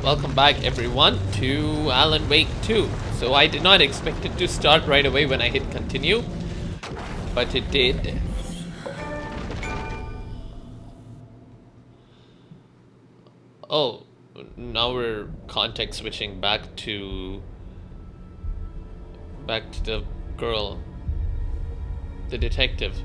Welcome back everyone to Alan Wake 2. So I did not expect it to start right away when I hit continue, but it did. Oh, now we're context switching back to the girl, the detective.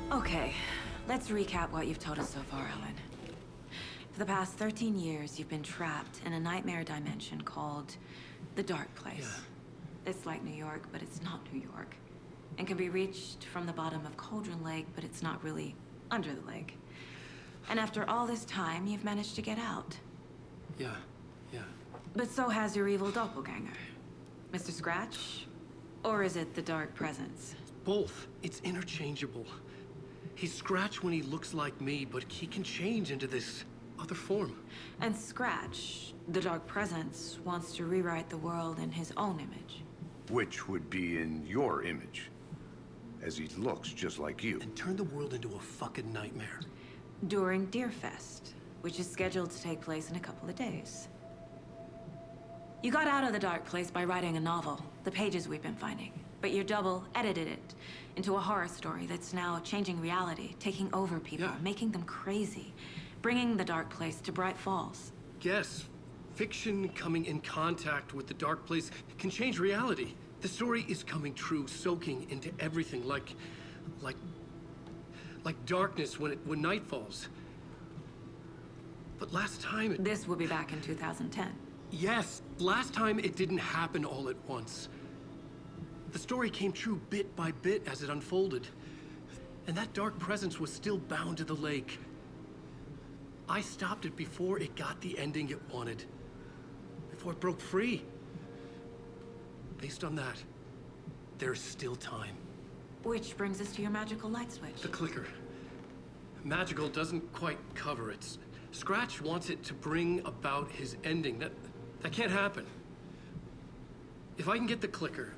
Okay, let's recap what you've told us so far, Alan. For the past 13 years, you've been trapped in a nightmare dimension called the Dark Place. Yeah. It's like New York, but it's not New York. And can be reached from the bottom of Cauldron Lake, but it's not really under the lake. And after all this time, you've managed to get out. Yeah. But so has your evil doppelganger. Mr. Scratch? Or is it the Dark Presence? Both. It's interchangeable. He's Scratch when he looks like me, but he can change into this other form. And Scratch, the Dark Presence, wants to rewrite the world in his own image. Which would be in your image, as he looks just like you. And turn the world into a fucking nightmare. During Deerfest, which is scheduled to take place in a couple of days. You got out of the Dark Place by writing a novel, the pages we've been finding. But your double edited it into a horror story that's now changing reality, taking over people, making them crazy, bringing the Dark Place to Bright Falls. Yes, fiction coming in contact with the Dark Place can change reality. The story is coming true, soaking into everything, like darkness when night falls. But last time This will be back in 2010. Yes, last time it didn't happen all at once. The story came true bit by bit as it unfolded. And that dark presence was still bound to the lake. I stopped it before it got the ending it wanted. Before it broke free. Based on that, there's still time. Which brings us to your magical light switch. The clicker. Magical doesn't quite cover it. Scratch wants it to bring about his ending. That can't happen. If I can get the clicker,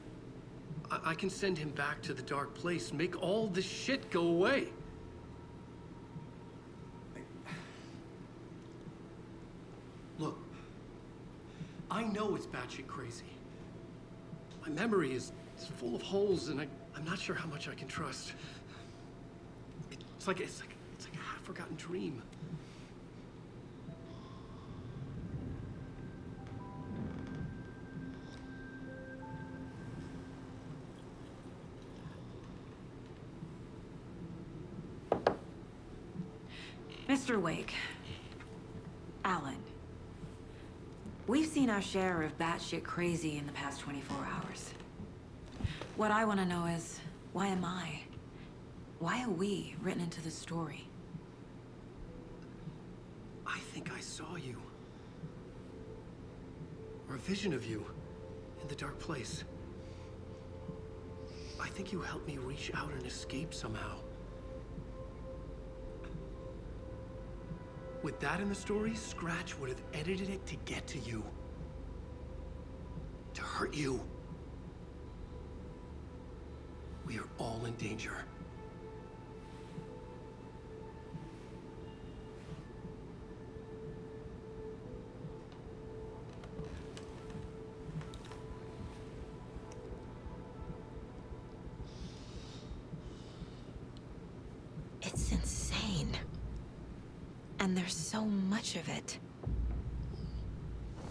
I can send him back to the Dark Place, make all this shit go away. Look, I know it's batshit crazy. My memory is full of holes, and I'm not sure how much I can trust. It's like a half-forgotten dream. Mr. Wake, Alan, we've seen our share of batshit crazy in the past 24 hours. What I want to know is, why am I? Why are we written into the story? I think I saw you. Or a vision of you in the Dark Place. I think you helped me reach out and escape somehow. With that in the story, Scratch would have edited it to get to you. To hurt you. We are all in danger. It's insane. And there's so much of it.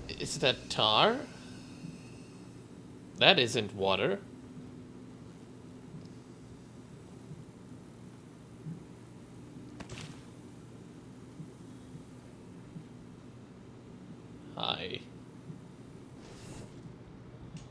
Is that tar? That isn't water. Hi.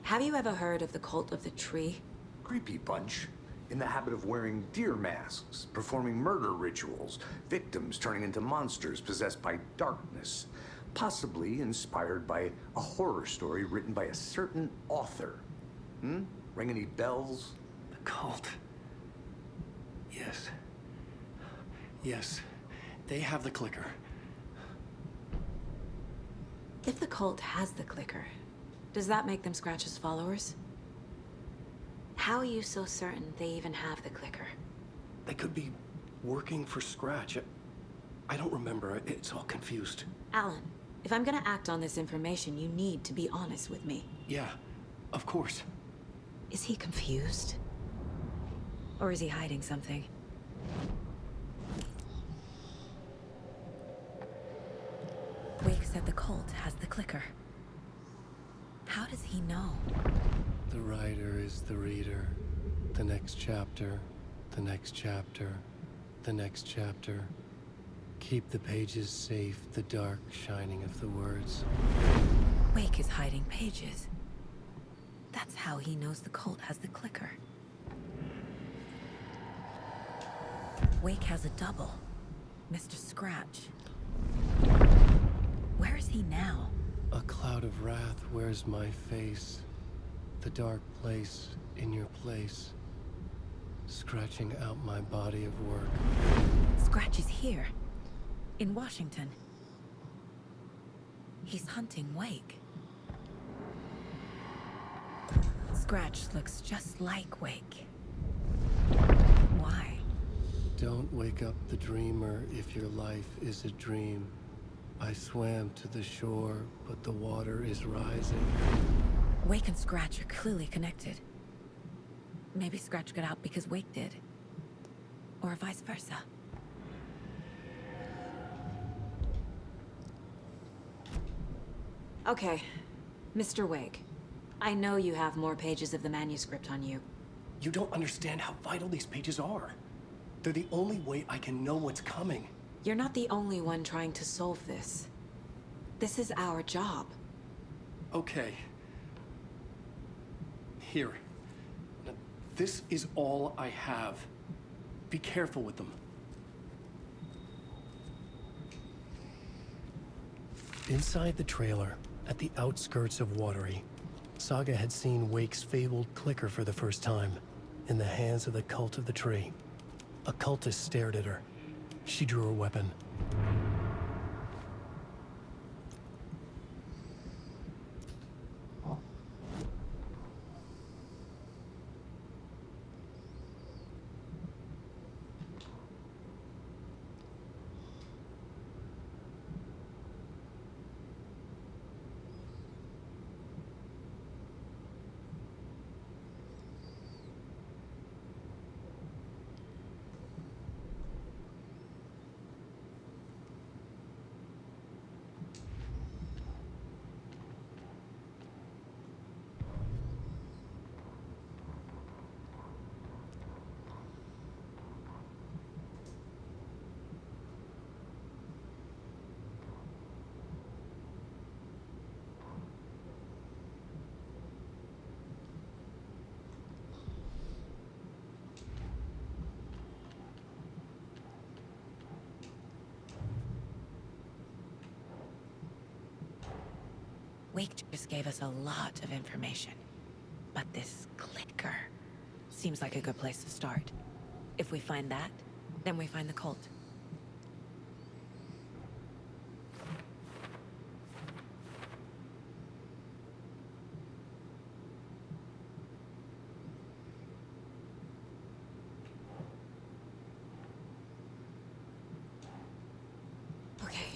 Have you ever heard of the Cult of the Tree? Creepy bunch. In the habit of wearing deer masks, performing murder rituals, victims turning into monsters possessed by darkness, possibly inspired by a horror story written by a certain author. Ring any bells? The cult. Yes. Yes. They have the clicker. If the cult has the clicker, does that make them Scratch's followers? How are you so certain they even have the clicker? They could be working for Scratch. I don't remember. It's all confused. Alan, if I'm gonna act on this information, you need to be honest with me. Yeah, of course. Is he confused? Or is he hiding something? Wake said the cult has the clicker. How does he know? The writer is the reader. The next chapter, the next chapter, the next chapter. Keep the pages safe, the dark shining of the words. Wake is hiding pages. That's how he knows the cult has the clicker. Wake has a double. Mr. Scratch. Where is he now? A cloud of wrath wears my face. The dark place in your place. Scratching out my body of work. Scratch is here. In Washington. He's hunting Wake. Scratch looks just like Wake. Why? Don't wake up the dreamer if your life is a dream. I swam to the shore, but the water is rising. Wake and Scratch are clearly connected. Maybe Scratch got out because Wake did. Or vice versa. Okay, Mr. Wake. I know you have more pages of the manuscript on you. You don't understand how vital these pages are. They're the only way I can know what's coming. You're not the only one trying to solve this. This is our job. Okay. Here. Now, this is all I have. Be careful with them. Inside the trailer, at the outskirts of Watery, Saga had seen Wake's fabled clicker for the first time, in the hands of the Cult of the Tree. A cultist stared at her. She drew her weapon. Wake just gave us a lot of information. But this clicker seems like a good place to start. If we find that, then we find the cult.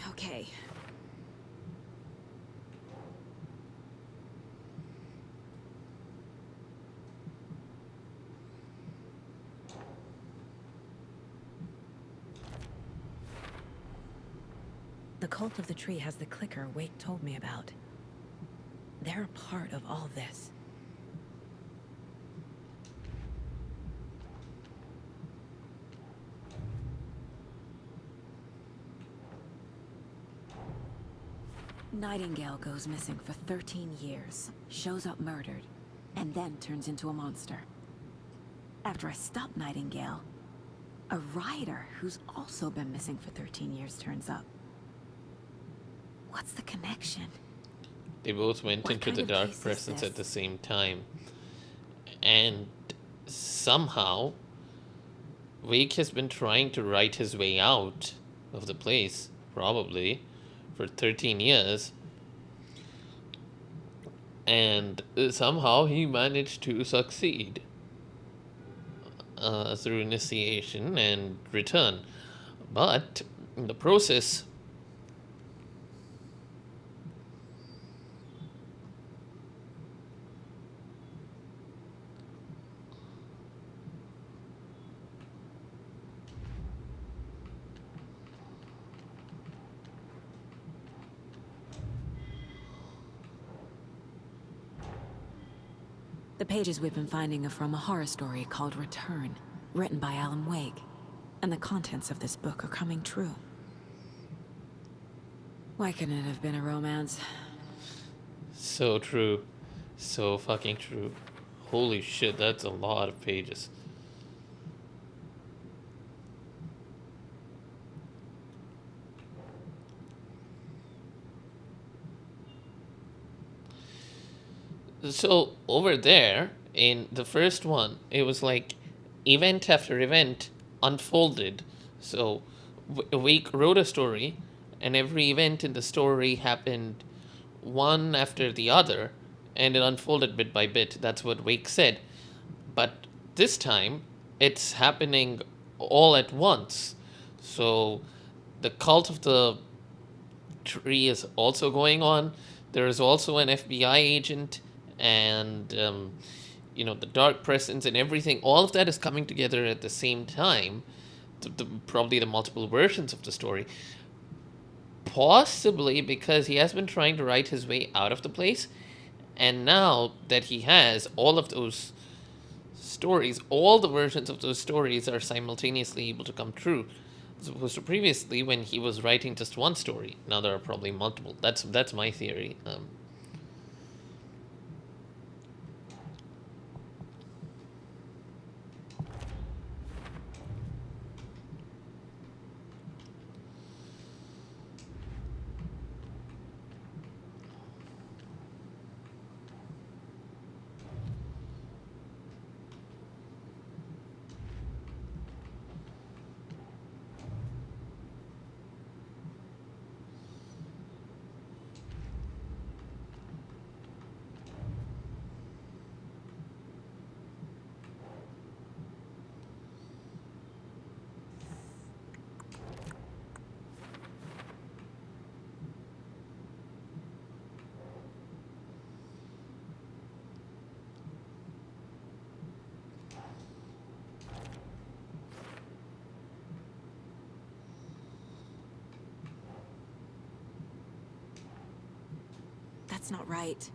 Okay. The Cult of the Tree has the clicker Wake told me about. They're a part of all this. Nightingale goes missing for 13 years, shows up murdered, and then turns into a monster. After I stop Nightingale, a rider who's also been missing for 13 years turns up. What's the connection? They both went What into kind the of dark case is presence this? at the same time. And somehow, Wake has been trying to write his way out of the place, probably, for 13 years. And somehow he managed to succeed. through initiation and return. But in the process, The pages we've been finding are from a horror story called Return, written by Alan Wake. And the contents of this book are coming true. Why couldn't it have been a romance? so true. So fucking true. Holy shit, that's a lot of pages. So over there in the first one, it was like event after event unfolded. So Wake wrote a story, and every event in the story happened one after the other, and it unfolded bit by bit. That's what Wake said. But this time, it's happening all at once. So the cult of the tree is also going on. There is also an FBI agent, and the dark presence and everything. All of that is coming together at the same time. Probably the multiple versions of the story. Possibly because he has been trying to write his way out of the place, and now that he has all of those stories, all the versions of those stories are simultaneously able to come true, as opposed to previously when he was writing just one story. Now there are probably multiple. That's my theory. That's not right.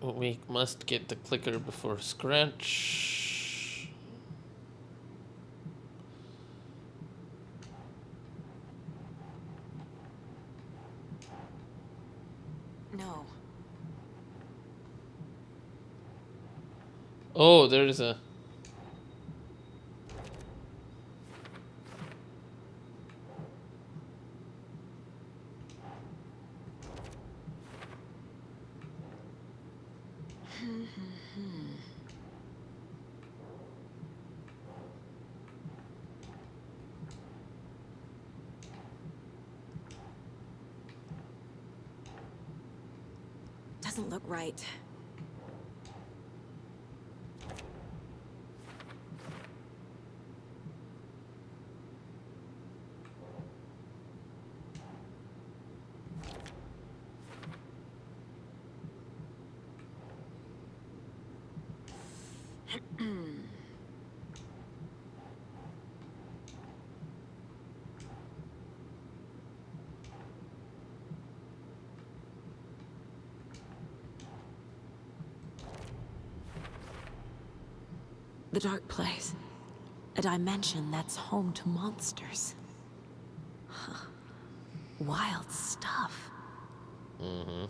We must get the clicker before scratch. No. Oh, there's a. Doesn't look right. The dark place. A dimension that's home to monsters. Huh. Wild stuff. Mm-hmm.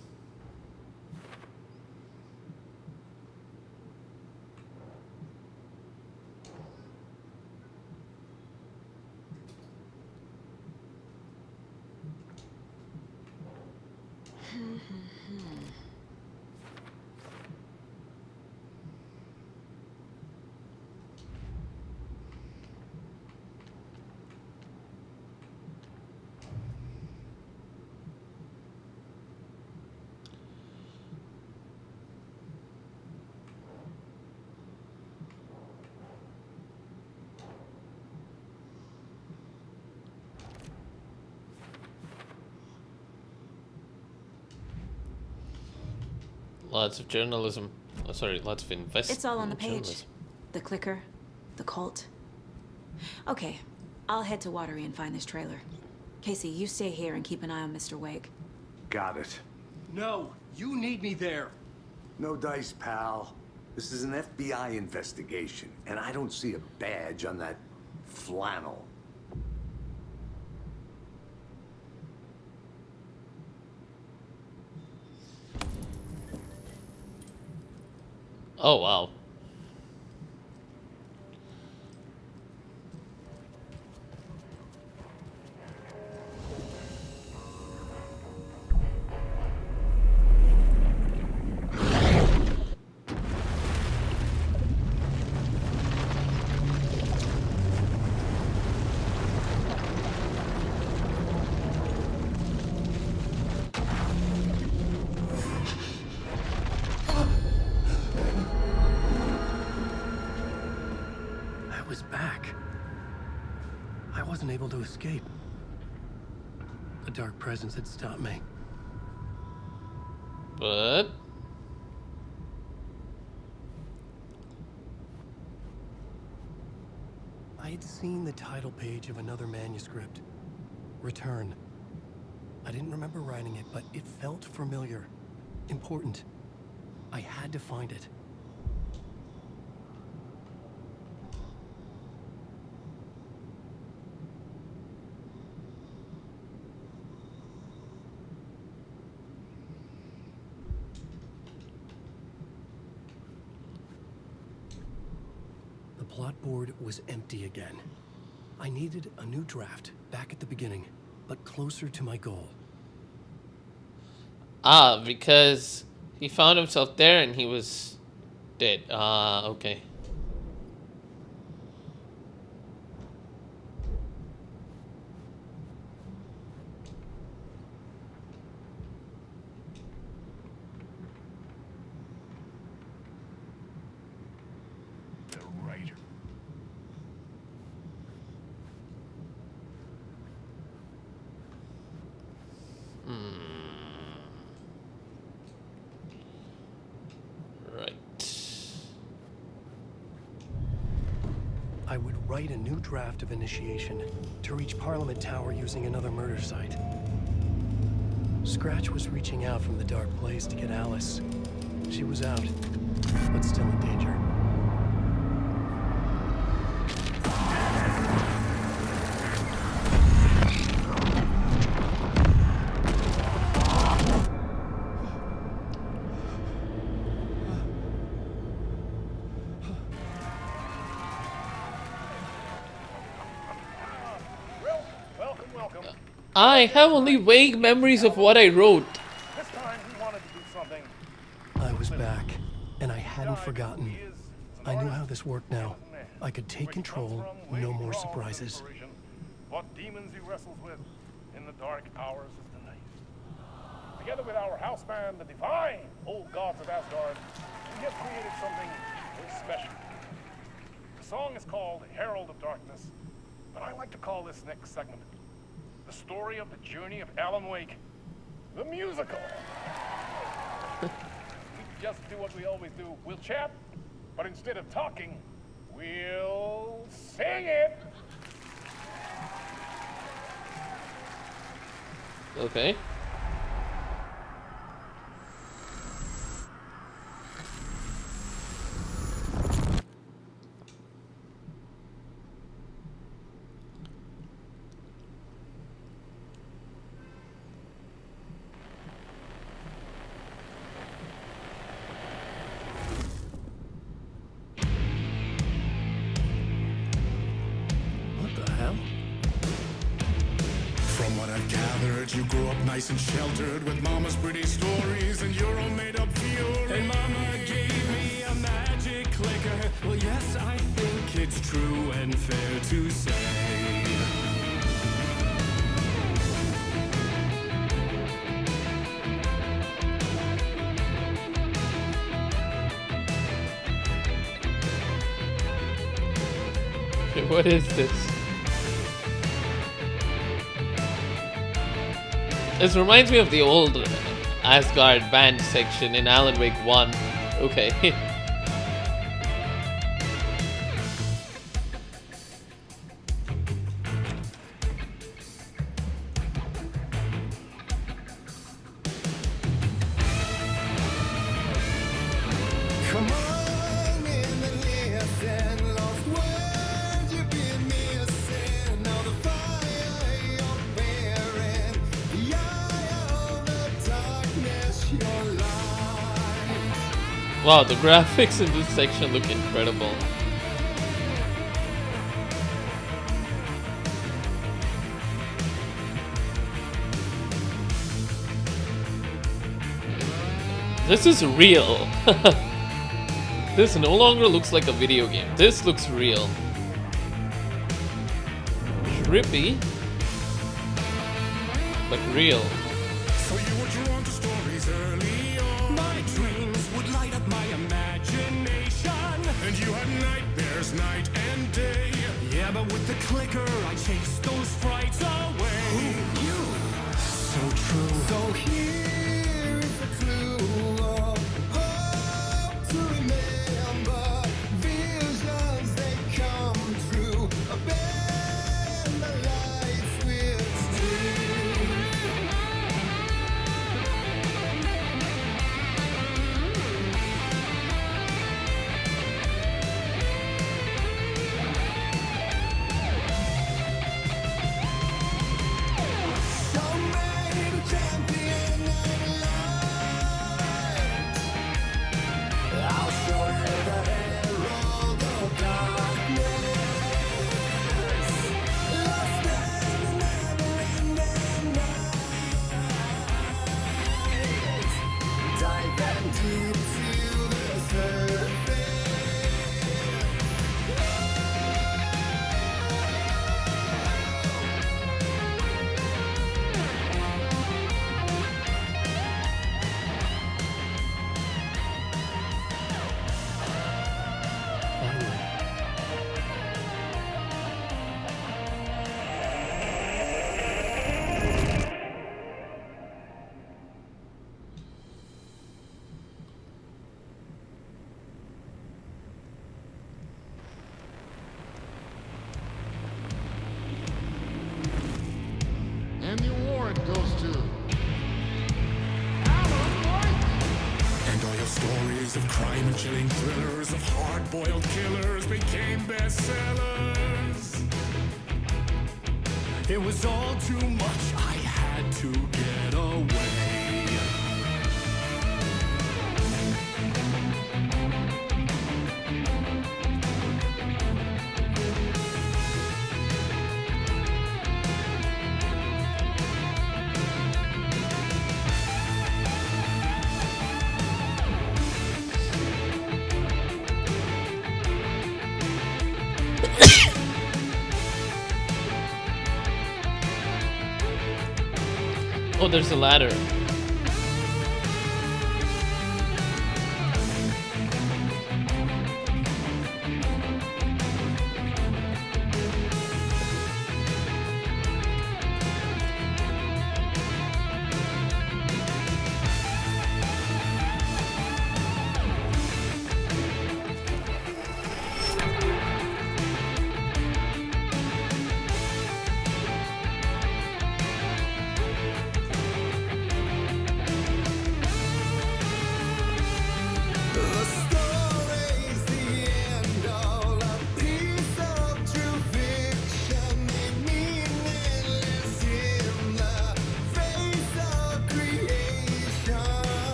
Lots of journalism. Oh, sorry, lots of It's all on the page. journalism. The clicker, the cult. Okay, I'll head to Watery and find this trailer. Casey, you stay here and keep an eye on Mr. Wake. Got it. No, you need me there. No dice, pal. This is an FBI investigation, and I don't see a badge on that flannel. Oh, wow. I was back. I wasn't able to escape. A dark presence had stopped me. But I had seen the title page of another manuscript. Return. I didn't remember writing it, but it felt familiar. Important. I had to find it. The plot board was empty again. I needed a new draft, back at the beginning, but closer to my goal. because he found himself there and he was dead. Okay. The writer. Right. I would write a new draft of initiation to reach Parliament Tower using another murder site. Scratch was reaching out from the dark place to get Alice. She was out, but still in danger. Welcome. I have only vague memories of what I wrote. This time we wanted to do something. I was back, and I hadn't forgotten. He is an I knew artist, how this worked now. a man. I could take Where he comes control, from, where no he more draws surprises. inspiration, what demons he wrestles with in the dark hours of the night. Together with our house band, the divine old gods of Asgard, we have created something very special. The song is called Herald of Darkness, but I like to call this next segment the story of the journey of Alan Wake, the musical. We just do what we always do. We'll chat, but instead of talking, we'll sing it. Okay. I've gathered, you grew up nice and sheltered with mama's pretty stories and your own made up fury. And mama gave me a magic clicker. Well, yes, I think it's true and fair to say. What is this? This reminds me of the old Asgard band section in Alan Wake 1. Okay. Come on in and listen, lost words you've been missing. Now the fire you're bearing, the eye of the darkness, your light. Wow, the graphics in this section look incredible. This is real. This no longer looks like a video game. This looks real. Trippy, but real. So you were drawn to stories early on. My dreams would light up my imagination. And you had nightmares night and day. Yeah, but with the clicker, I chased those frights away. Who knew? So true. So here is a clue of hope to remember. Visions, they come true. Abandon the lights with steel. So many champion and light. I'll show you the herald of darkness. Lost in the never-ending night. Dive in deep to the surface. And the award goes to Alan White. And all your stories of crime and chilling thrillers of hard-boiled killers became bestsellers. It was all too much, I had to get away. Oh, there's a ladder.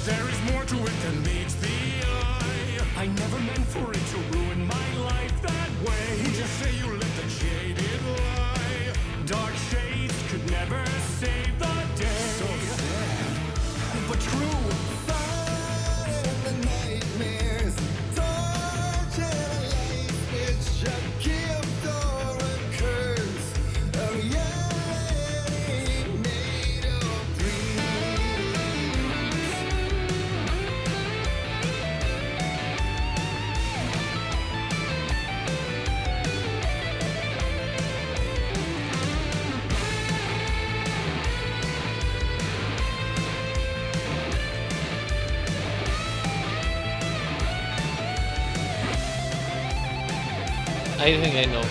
There is more to it than meets the eye. I never meant for it to ruin my life that way. You just say you let the jaded lie. Dark shades could never save the day. So sad, but true. Fighting the nightmares, torture life. It's a gift or a curse. A reality made of I think I know.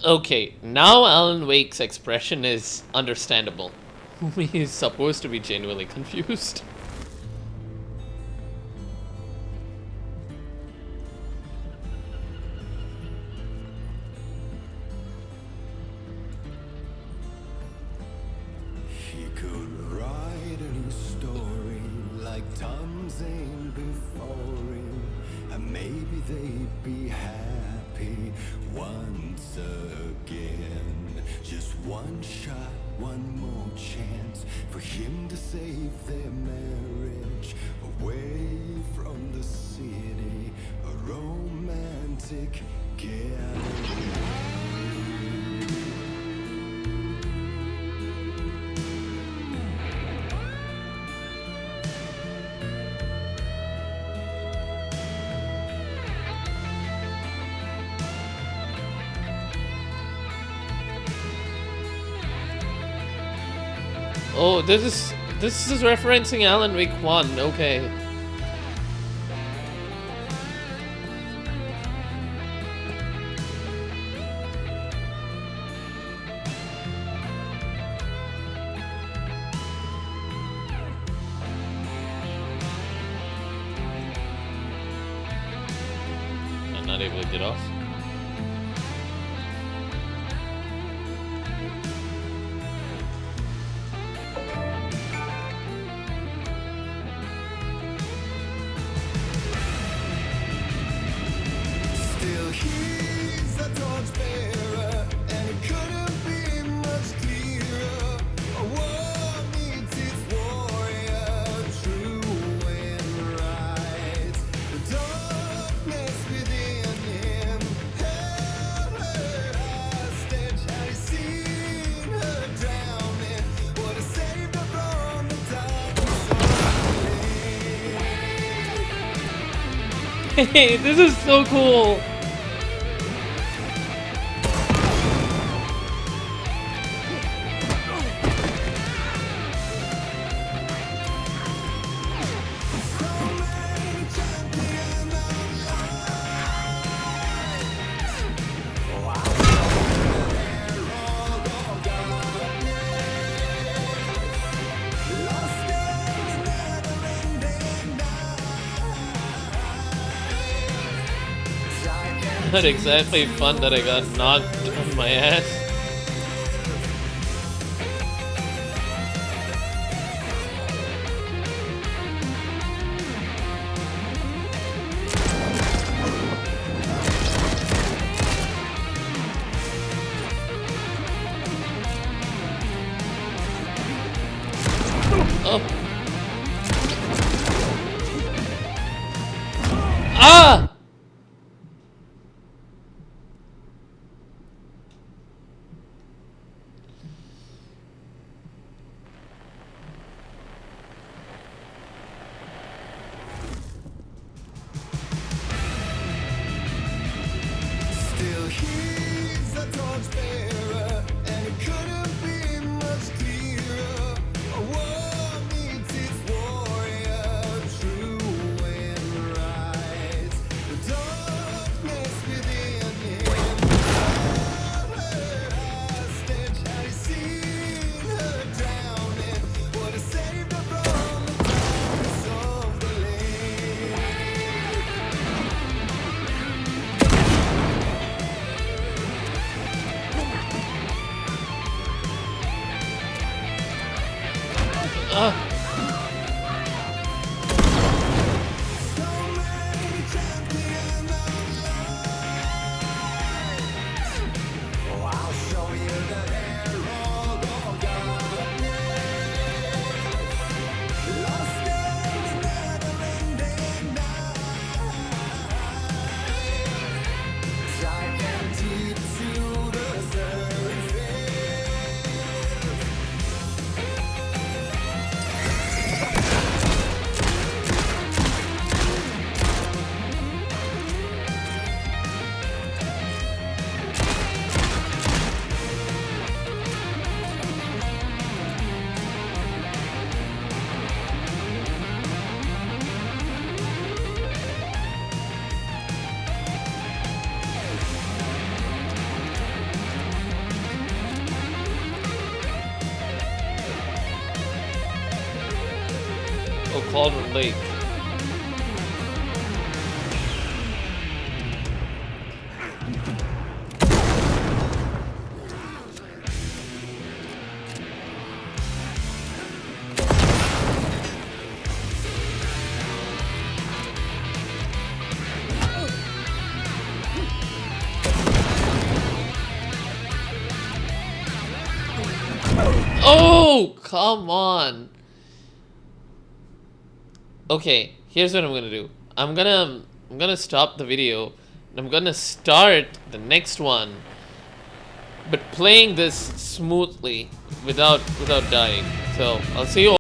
Okay, now Alan Wake's expression is understandable. He's supposed to be genuinely confused. He could write a new story like Tom Zane before him, and maybe they'd be happy once again. Just one shot, one more chance for him to save their marriage away from the city, a romantic getaway. Oh, this is referencing Alan Wake 1, okay. I'm not able to get off. Still he's a torchbearer, and it couldn't be much clearer. A war needs its warrior, true and right. The darkness within him held her hostage, and he's seen her drowning. Would have saved her from the darkness. Hey, this is so cool. Not exactly fun that I got knocked on my ass. Cauldron Lake. Oh, come on. Okay, here's what I'm gonna do. I'm gonna stop the video and I'm gonna start the next one, but playing this smoothly without dying. So I'll see you all.